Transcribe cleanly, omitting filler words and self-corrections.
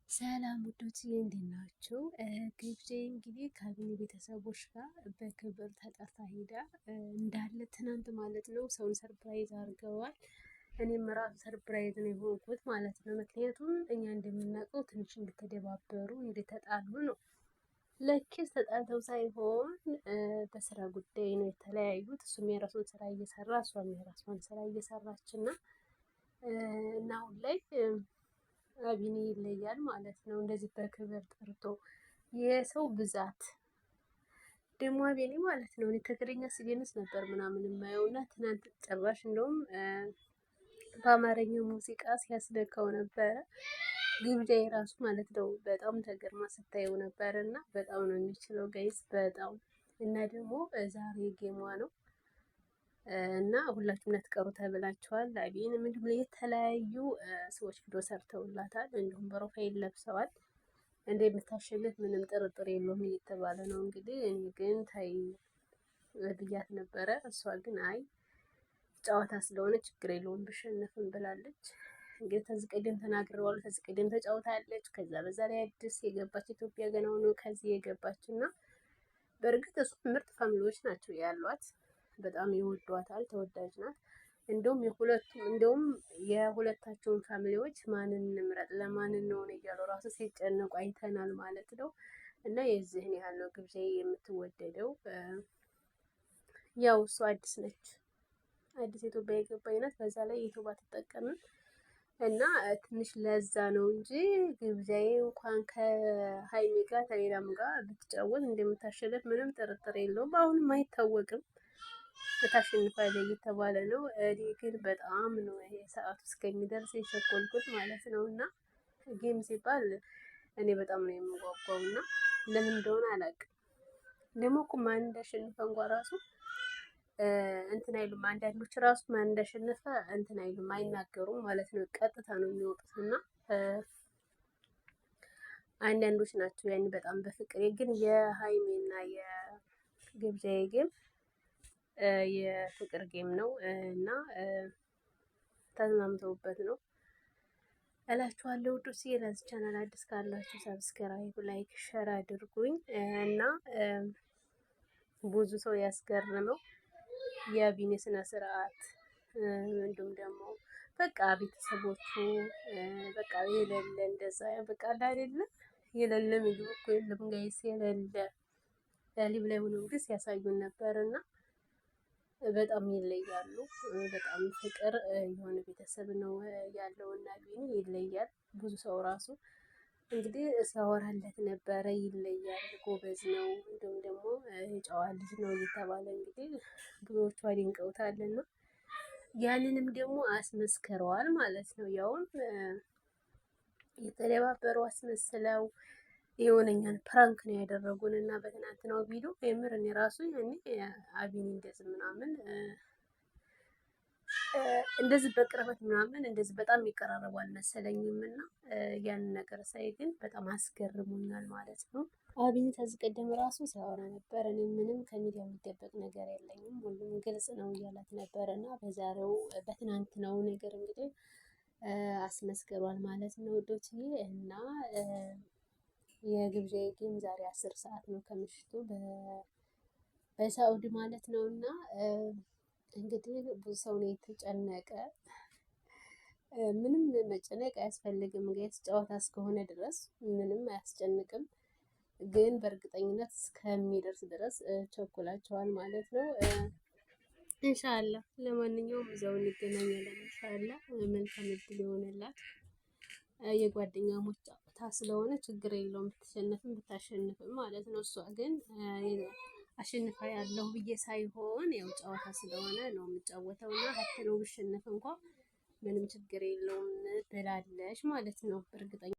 ሰላም ውዶችዬ እንዴት ናችሁ? ግብዣ እንግዲህ ከአቢኒ ቤተሰቦች ጋር በክብር ተጠርታ ሄዳ እንዳለ ትናንት ማለት ነው ሰውን ሰርፕራይዝ አድርገዋል። እኔም ራሱ ሰርፕራይዝ ነው የሆንኩት ማለት ነው። ምክንያቱም እኛ እንደምናውቀው ትንሽ እንደተደባበሩ እንደተጣሉ ነው። ለኬስ ተጣልተው ሳይሆን በስራ ጉዳይ ነው የተለያዩት። እሱም የራሱን ስራ እየሰራ እሷም የራሷን ስራ እየሰራች እና አሁን ላይ አቢኒ ይለያል ማለት ነው። እንደዚህ በክብር ጠርቶ የሰው ብዛት ደግሞ አቢኒ ማለት ነው። እኔ ትግርኛ ሲገንስ ነበር ምናምን የማየው እና ትናንት ጭራሽ እንደውም በአማርኛ ሙዚቃ ሲያስደካው ነበረ። ግብዣ የራሱ ማለት ነው። በጣም ተገርማ ስታየው ነበር እና በጣም ነው የሚችለው ጋይስ በጣም እና ደግሞ ዛሬ ጌሟ ነው እና ሁላችሁም ላትቀሩ ተብላችኋል። አቢኒ ምንድን ነው የተለያዩ ሰዎች ቪዲዮ ሰርተውላታል። እንዲሁም ፕሮፋይል ለብሰዋል። እንደምታሸንፍ ምንም ጥርጥር የለውም እየተባለ ነው እንግዲህ። እኔ ግን ታይ ብያት ነበረ። እሷ ግን አይ ጨዋታ ስለሆነ ችግር የለውም ብሸነፍም ብላለች። እንግዲህ ከዚህ ቀደም ተናግረዋል። ከዚህ ቀደም ተጫውታለች። ከዛ በዛ ላይ አዲስ የገባች ኢትዮጵያ ገና ሆኖ ከዚህ የገባች እና በእርግጥ እሱ ምርጥ ፋሚሊዎች ናቸው ያሏት። በጣም ይወዷታል። ተወዳጅ ናት። እንደውም የሁለታቸውን ፋሚሊዎች ማንን እንምረጥ ለማንን ነው እያሉ ራሱ ሲጨነቁ አይተናል ማለት ነው። እና የዚህን ያህል ነው ግብዣ የምትወደደው። ያው እሷ አዲስ ነች። አዲስ ኢትዮጵያ የገባች ናት። በዛ ላይ ዩቱብ አትጠቀምም እና ትንሽ ለዛ ነው እንጂ ግብዣዬ እንኳን ከሀይሚ ጋር ከሌላም ጋር ብትጫወት እንደምታሸንፍ ምንም ጥርጥር የለውም። አሁንም አይታወቅም። ታሸንፋለች እየተባለ ነው። እኔ ግን በጣም ነው ይሄ ሰዓቱ እስከሚደርስ የቸኮልኩት ማለት ነው። እና ጌም ሲባል እኔ በጣም ነው የምጓጓው እና ለምን እንደሆነ አላውቅም። ደግሞ እኮ ማን እንዳሸነፈ እንኳን ራሱ እንትን አይሉም። አንዳንዶች ራሱ ማን እንዳሸነፈ እንትን አይሉም፣ አይናገሩም ማለት ነው። ቀጥታ ነው የሚወጡት እና አንዳንዶች ናቸው ያን በጣም በፍቅር ግን የሀይሜና የግብዣዬ ጌም የፍቅር ጌም ነው እና ተዝናምተውበት ነው እላችኋለሁ። ውዱስ ለዚህ ቻናል አዲስ ካላችሁ ሰብስክራይብ፣ ላይክ፣ ሸር አድርጉኝ እና ብዙ ሰው ያስገርመው የአቢኒ ስነ ስርዓት እንዲሁም ደግሞ በቃ ቤተሰቦቹ በቃ የሌለ እንደዛ በቃ አይደለ የሌለ ምግብ እኮ የለም ጋይስ የሌለ ሊብ ላይ ሆኖ እንግዲህ ሲያሳዩን ነበርና በጣም ይለያሉ። በጣም ፍቅር የሆነ ቤተሰብ ነው ያለውና አቢኒ ይለያል። ብዙ ሰው ራሱ እንግዲህ ሲያወራለት ነበረ። ይለያል፣ ጎበዝ ነው፣ እንዲሁም ደግሞ የጨዋ ልጅ ነው እየተባለ እንግዲህ ብዙዎቹ አድንቀውታልና ያንንም ደግሞ አስመስክረዋል ማለት ነው። ያውም የተደባበሩ አስመስለው የሆነኛን ፕራንክ ነው ያደረጉን እና በትናንትናው ቪዲዮ የምር እኔ ራሱ ያኔ አቢኒ እንደዚህ ምናምን እንደዚህ በቅርበት ምናምን እንደዚህ በጣም የሚቀራረቡ አልመሰለኝም እና ያንን ነገር ሳይ ግን በጣም አስገርሞኛል ማለት ነው። አቢኒ ከዚህ ቀደም ራሱ ሲያወራ ነበር። እኔ ምንም ከሚዲያ የሚደበቅ ነገር የለኝም፣ ሁሉም ግልጽ ነው እያላት ነበር እና በዛሬው በትናንትናው ነገር እንግዲህ አስመስክሯል ማለት ነው ውዶችዬ። እና የግብዣ ጌም ዛሬ 10 ሰዓት ነው ከምሽቱ በሳኡዲ ማለት ነው እና እንግዲህ ብዙ ሰው ነው የተጨነቀ። ምንም መጨነቅ አያስፈልግም ጋይስ፣ ጨዋታ እስከሆነ ድረስ ምንም አያስጨንቅም። ግን በእርግጠኝነት እስከሚደርስ ድረስ ቸኩላቸዋል ማለት ነው። ኢንሻአላህ ለማንኛውም እዛው እንገናኛለን ኢንሻአላህ። መልካም እድል ይሆንላት። የጓደኛሞች ጨዋታ ስለሆነ ችግር የለውም ብትሸነፍም ብታሸንፍም ማለት ነው። እሷ ግን አሸንፋ ያለው ብዬ ሳይሆን ያው ጨዋታ ስለሆነ ነው የምጫወተው እና ሀት ነው ብሸነፍ እንኳን ምንም ችግር የለውም ብላለች ማለት ነው። እርግጠኛ